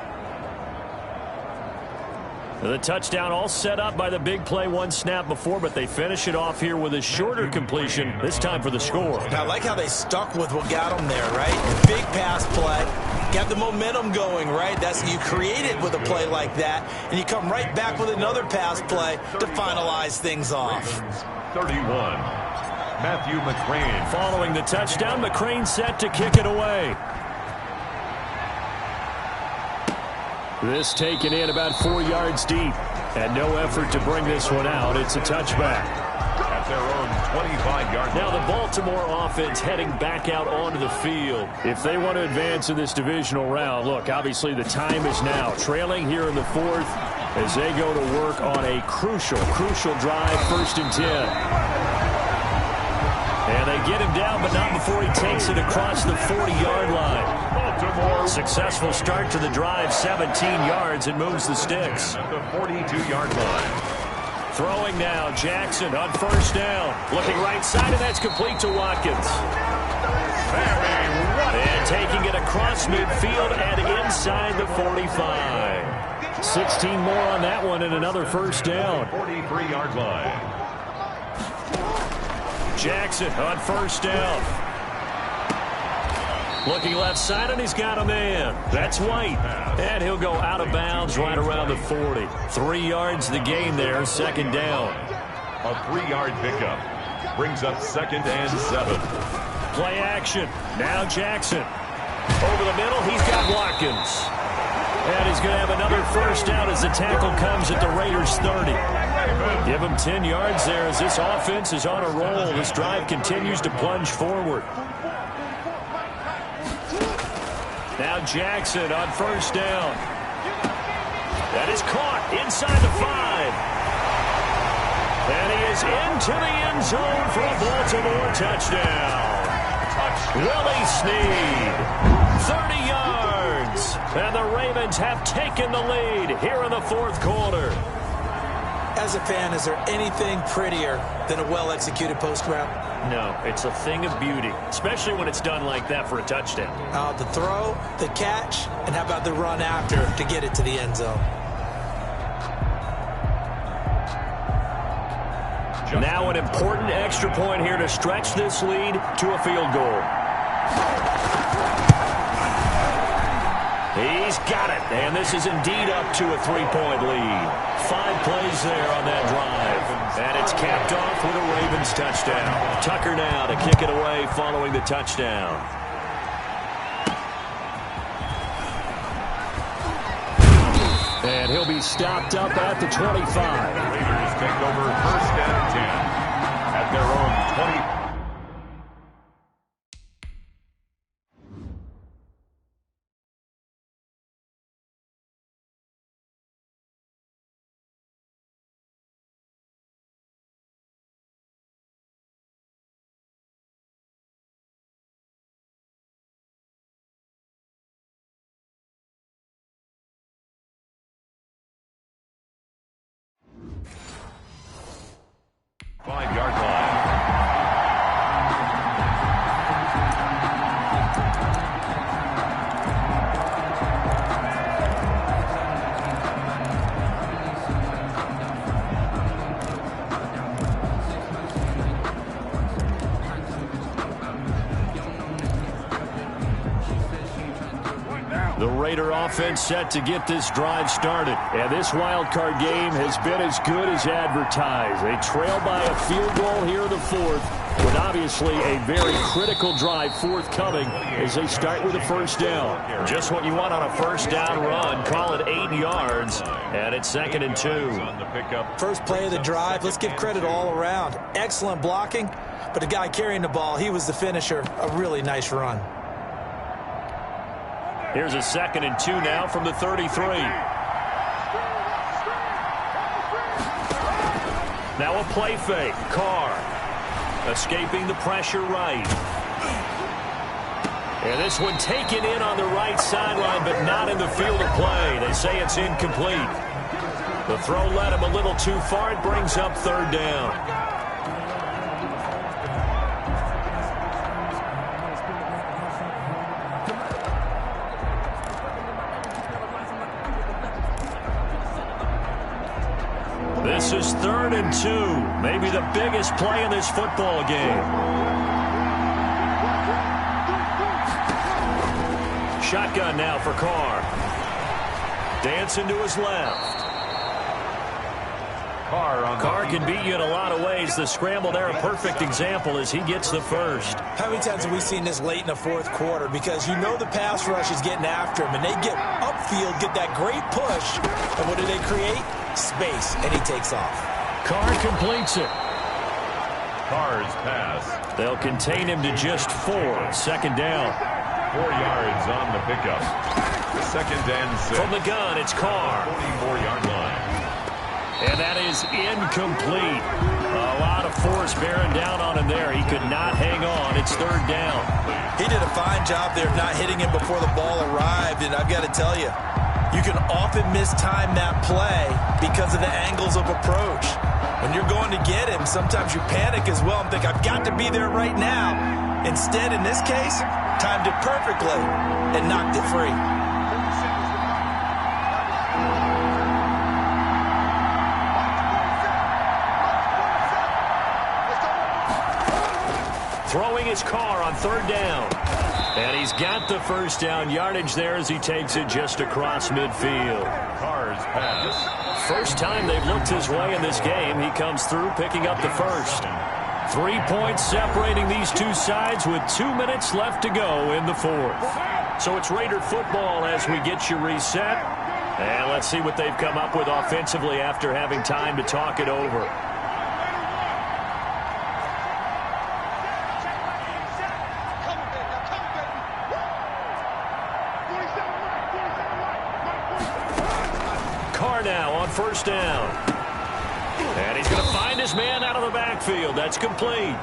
The touchdown all set up by the big play 1 snap before, but they finish it off here with a shorter completion, this time for the score. Now, I like how they stuck with what got them there, right? Big pass play. Got the momentum going, right? That's you create it with a play like that, and you come right back with another pass play to finalize things off. 31. Matthew McCrane. Following the touchdown, McCrane set to kick it away. This taken in about 4 yards deep. And no effort to bring this one out. It's a touchback. At their own 25-yard line. Now the Baltimore offense heading back out onto the field. If they want to advance in this divisional round, look, obviously the time is now. Trailing here in the 4th as they go to work on a crucial drive, 1st and 10. And they get him down, but not before he takes it across the 40-yard line. Successful start to the drive, 17 yards, and moves the sticks. At the 42-yard line. Throwing now, Jackson on 1st down. Looking right side, and that's complete to Watkins. And taking it across midfield and inside the 45. 16 more on that one and another 1st down. 43-yard line. Jackson on 1st down. Looking left side, and he's got a man. That's White. And he'll go out of bounds right around the 40. 3 yards the gain there, 2nd down. A 3-yard pickup brings up 2nd and 7. Play action. Now Jackson. Over the middle, he's got Watkins. And he's going to have another first down as the tackle comes at the Raiders' 30. Give him 10 yards there as this offense is on a roll. This drive continues to plunge forward. Now Jackson on first down. That is caught inside the 5. And he is into the end zone for a Baltimore touchdown. Willie Snead, 30 yards. And the Ravens have taken the lead here in the fourth quarter. As a fan, is there anything prettier than a well-executed post route? No, it's a thing of beauty, especially when it's done like that for a touchdown. The throw, the catch, and how about the run after to get it to the end zone? Now an important extra point here to stretch this lead to a field goal. He's got it, and this is indeed up to a 3-point lead. 5 plays there on that drive, and it's capped off with a Ravens touchdown. Tucker now to kick it away following the touchdown. And he'll be stopped up at the 25. Raiders take over first and 10 at their own 20. Five-yard line. The Raider offense set to get this drive started. And this wild card game has been as good as advertised. They trail by a field goal here in the fourth, with obviously a very critical drive forthcoming as they start with a first down. Just what you want on a first down run. Call it 8 yards, and it's 2nd and 2. First play of the drive, let's give credit all around. Excellent blocking, but the guy carrying the ball, he was the finisher. A really nice run. Here's a 2nd and 2 now from the 33. Now a play fake. Carr escaping the pressure right. And this one taken in on the right sideline, but not in the field of play. They say it's incomplete. The throw led him a little too far. It brings up 3rd down. This is 3rd and 2. Maybe the biggest play in this football game. Shotgun now for Carr. Dancing to his left. Carr can beat you in a lot of ways. The scramble there, a perfect example as he gets the first. How many times have we seen this late in the fourth quarter? Because you know the pass rush is getting after him, and they get upfield, get that great push, and what do they create? Space, and he takes off. Carr completes it. Carr's pass. They'll contain him to just 4. 2nd down. 4 yards on the pickup. 2nd and 6. From the gun, it's Carr. 44-yard line. And that is incomplete. A lot of force bearing down on him there. He could not hang on. It's 3rd down. He did a fine job there of not hitting him before the ball arrived, and I've got to tell you, you can often mistime that play because of the angles of approach. When you're going to get him, sometimes you panic as well and think, I've got to be there right now. Instead, in this case, timed it perfectly and knocked it free. Throwing his Carr on 3rd down. And he's got the first down yardage there as he takes it just across midfield. Carr's pass. First time they've looked his way in this game. He comes through picking up the first. 3 points separating these two sides with 2 minutes left to go in the fourth. So it's Raider football as we get you reset. And let's see what they've come up with offensively after having time to talk it over. Carr now on first down. And he's going to find his man out of the backfield. That's complete.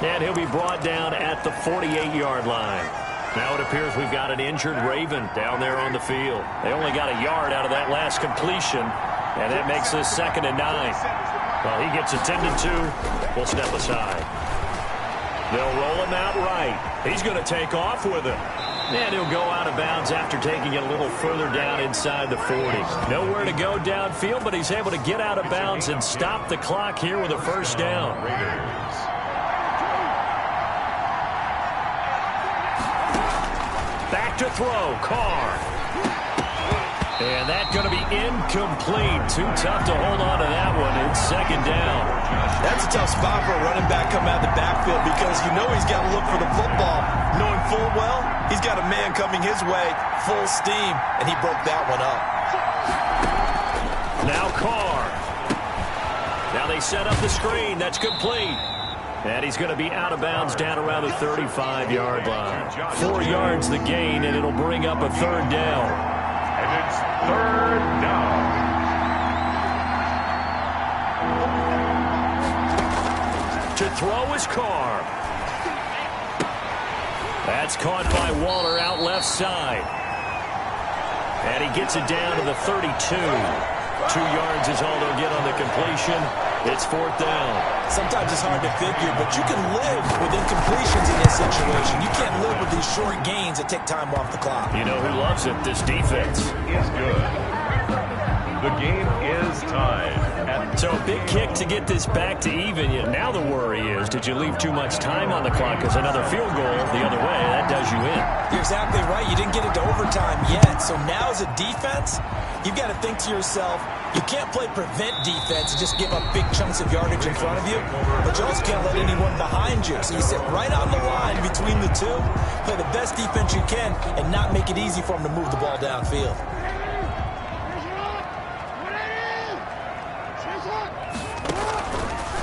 And he'll be brought down at the 48-yard line. Now it appears we've got an injured Raven down there on the field. They only got a yard out of that last completion, and that makes this 2nd and 9. Well, he gets attended to. We'll step aside. They'll roll him out right. He's going to take off with it. And he'll go out of bounds after taking it a little further down inside the 40. Nowhere to go downfield, but he's able to get out of bounds and stop the clock here with a first down. Back to throw, Carr. And that's going to be incomplete. Too tough to hold on to that one. It's 2nd down. That's a tough spot for a running back coming out of the backfield because you know he's got to look for the football, knowing full well he's got a man coming his way, full steam, and he broke that one up. Now Carr. Now they set up the screen. That's complete. And he's going to be out of bounds down around the 35-yard line. 4 yards the gain, and it'll bring up a 3rd down. And it's 3rd down. To throw is Carr. That's caught by Waller out left side. And he gets it down to the 32. 2 yards is all they'll get on the completion. It's 4th down. Sometimes it's hard to figure, but you can live with incompletions in this situation. You can't live with these short gains that take time off the clock. You know who loves it? This defense. Is good. The game is tied. So a big kick to get this back to even. Yet now the worry is, did you leave too much time on the clock? Because another field goal the other way, that does you in. You're exactly right. You didn't get into overtime yet. So now as a defense, you've got to think to yourself, you can't play prevent defense and just give up big chunks of yardage in front of you, but you also can't let anyone behind you. So you sit right on the line between the two, play the best defense you can, and not make it easy for them to move the ball downfield.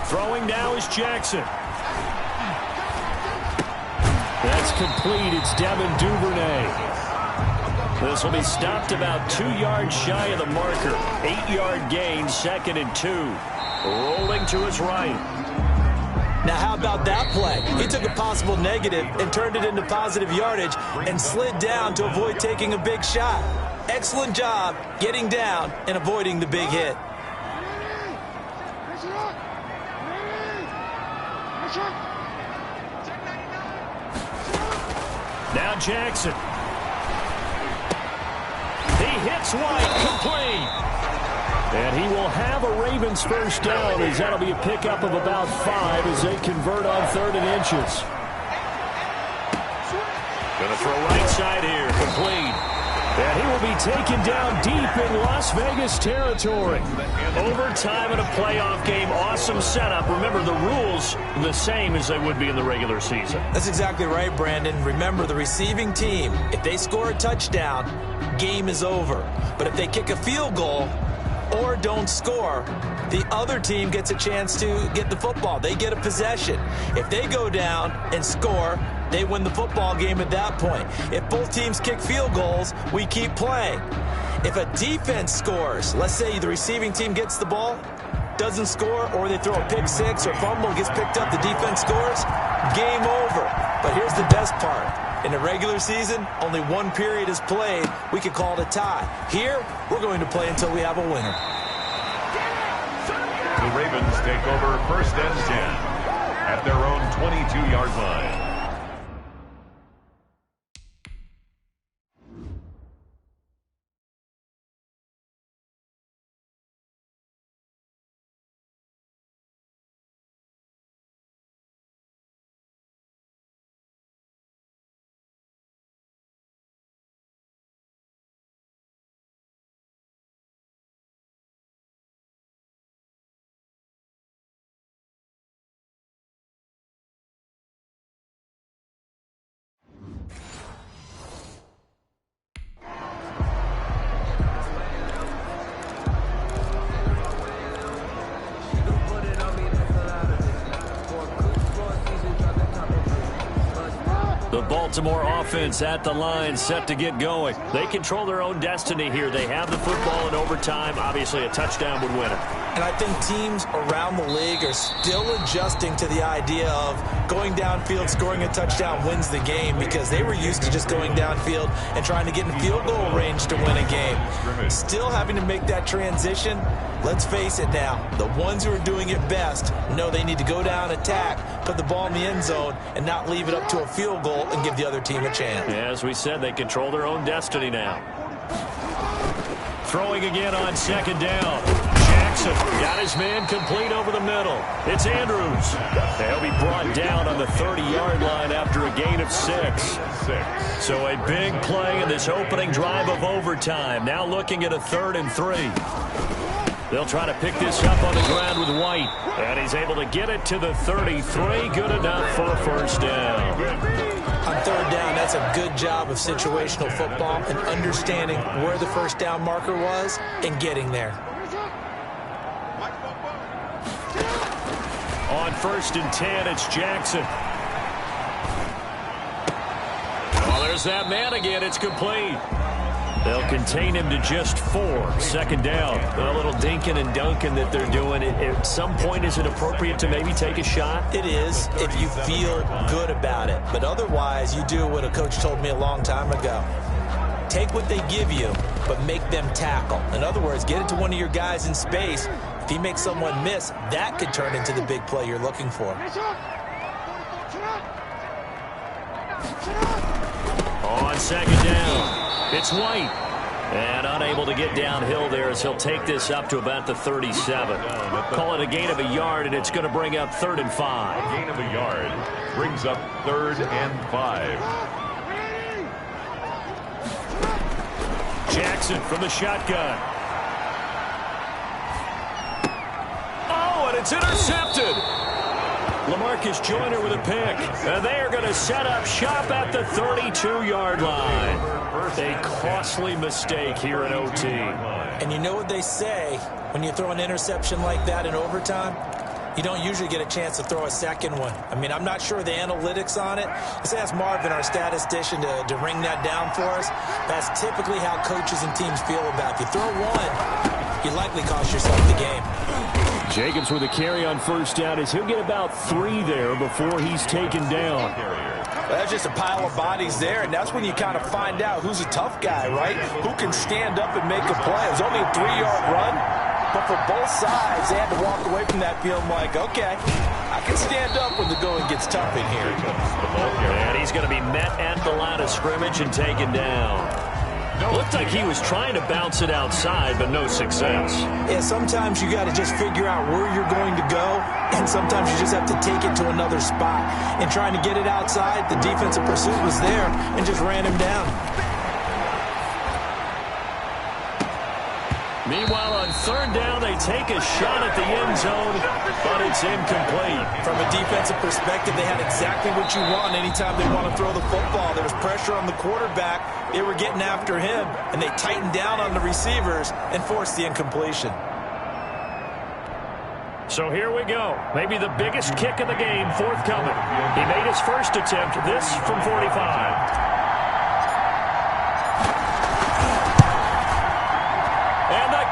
Throwing now is Jackson. That's complete. It's Devin Duvernay. This will be stopped about 2 yards shy of the marker. 8-yard gain, 2nd and 2. Rolling to his right. Now, how about that play? He took a possible negative and turned it into positive yardage and slid down to avoid taking a big shot. Excellent job getting down and avoiding the big hit. Now Jackson. He hits White, complete. And he will have a Ravens first down as that'll be a pickup of about 5 as they convert on 3rd and inches. Going to throw right side here, complete. And he will be taken down deep in Las Vegas territory. Overtime in a playoff game, awesome setup. Remember, the rules the same as they would be in the regular season. That's exactly right, Brandon. Remember, the receiving team, if they score a touchdown, game is over. But if they kick a field goal or don't score, the other team gets a chance to get the football. They get a possession. If they go down and score, they win the football game at that point. If both teams kick field goals, we keep playing. If a defense scores, let's say the receiving team gets the ball, doesn't score, or they throw a pick six or fumble and gets picked up, the defense scores, game over. But here's the best part. In the regular season, only one period is played. We could call it a tie. Here, we're going to play until we have a winner. The Ravens take over 1st and 10 at their own 22-yard line. Baltimore offense at the line, set to get going. They control their own destiny here. They have the football in overtime. Obviously, a touchdown would win it. And I think teams around the league are still adjusting to the idea of going downfield, scoring a touchdown wins the game, because they were used to just going downfield and trying to get in field goal range to win a game. Still having to make that transition. Let's face it now, the ones who are doing it best know they need to go down, attack, put the ball in the end zone, and not leave it up to a field goal and give the other team a chance. Yeah, as we said, they control their own destiny now. Throwing again on second down. Jackson got his man complete over the middle. It's Andrews. He'll be brought down on the 30-yard line after a gain of 6. So a big play in this opening drive of overtime. Now looking at a 3rd and 3. They'll try to pick this up on the ground with White. And he's able to get it to the 33. Good enough for a first down. On 3rd down, that's a good job of situational football and understanding where the first down marker was and getting there. On 1st and 10, it's Jackson. Oh, there's that man again. It's complete. They'll contain him to just 4. 2nd down. A little dinking and dunking that they're doing. At some point, is it appropriate to maybe take a shot? It is if you feel good about it. But otherwise, you do what a coach told me a long time ago. Take what they give you, but make them tackle. In other words, get it to one of your guys in space. If he makes someone miss, that could turn into the big play you're looking for. On 2nd down. It's White. And unable to get downhill there as he'll take this up to about the 37. Call it a gain of a yard, and it's going to bring up 3rd and 5. A gain of a yard brings up 3rd and 5. Jackson from the shotgun. Oh, and it's intercepted. LaMarcus Joyner with a pick. And they are going to set up shop at the 32-yard line. A costly mistake here in OT. And you know what they say, when you throw an interception like that in overtime, you don't usually get a chance to throw a second one. I mean, I'm not sure the analytics on it. Let's ask Marvin, our statistician, to ring that down for us. That's typically how coaches and teams feel about it. If you throw one, you likely cost yourself the game. Jacobs with a carry on 1st down as he'll get about 3 there before he's taken down. Well, that's just a pile of bodies there, and that's when you kind of find out who's a tough guy, right? Who can stand up and make a play. It was only a 3-yard run, but for both sides, they had to walk away from that field like, okay, I can stand up when the going gets tough in here. And he's going to be met at the line of scrimmage and taken down. Looked like he was trying to bounce it outside, but no success. Yeah, sometimes you got to just figure out where you're going to go, and sometimes you just have to take it to another spot. And trying to get it outside, the defensive pursuit was there and just ran him down. Meanwhile, on 3rd down, they take a shot at the end zone, but it's incomplete. From a defensive perspective, they had exactly what you want anytime they want to throw the football. There was pressure on the quarterback. They were getting after him, and they tightened down on the receivers and forced the incompletion. So here we go. Maybe the biggest kick of the game forthcoming. He made his first attempt, this from 45.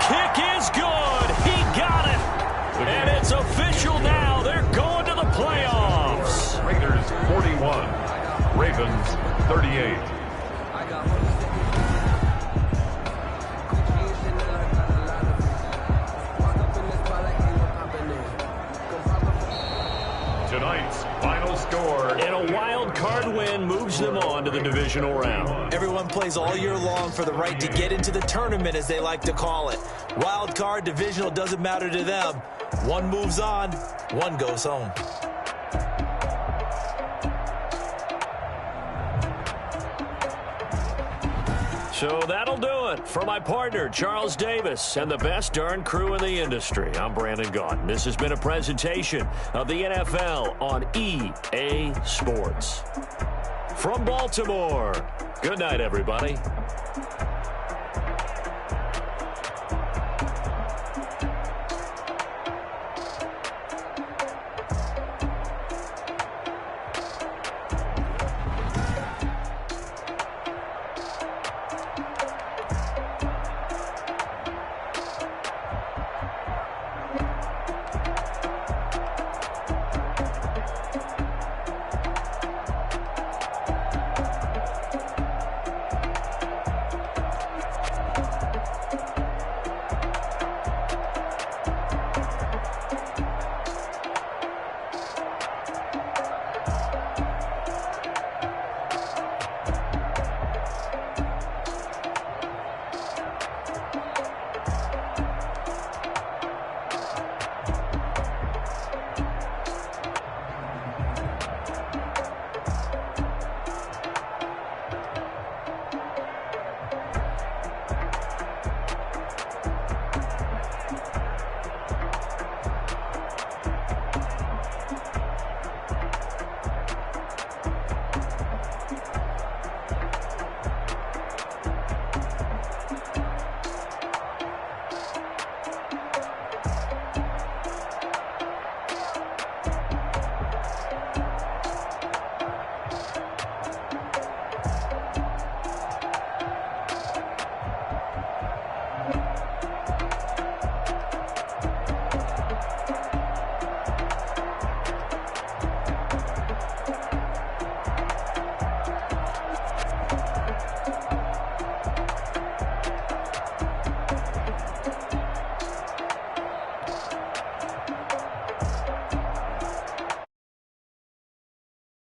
Kick is good. He got it. And it's official now. They're going to the playoffs. Raiders 41. Ravens 38. Tonight's final score. And a wild card win moves them on to the divisional round. Everyone plays all year long for the right to get into the tournament, as they like to call it. Wild card, divisional, doesn't matter to them. One moves on, one goes home. So that'll do it for my partner, Charles Davis, and the best darn crew in the industry. I'm Brandon Gaudin. This has been a presentation of the NFL on EA Sports. From Baltimore, good night, everybody.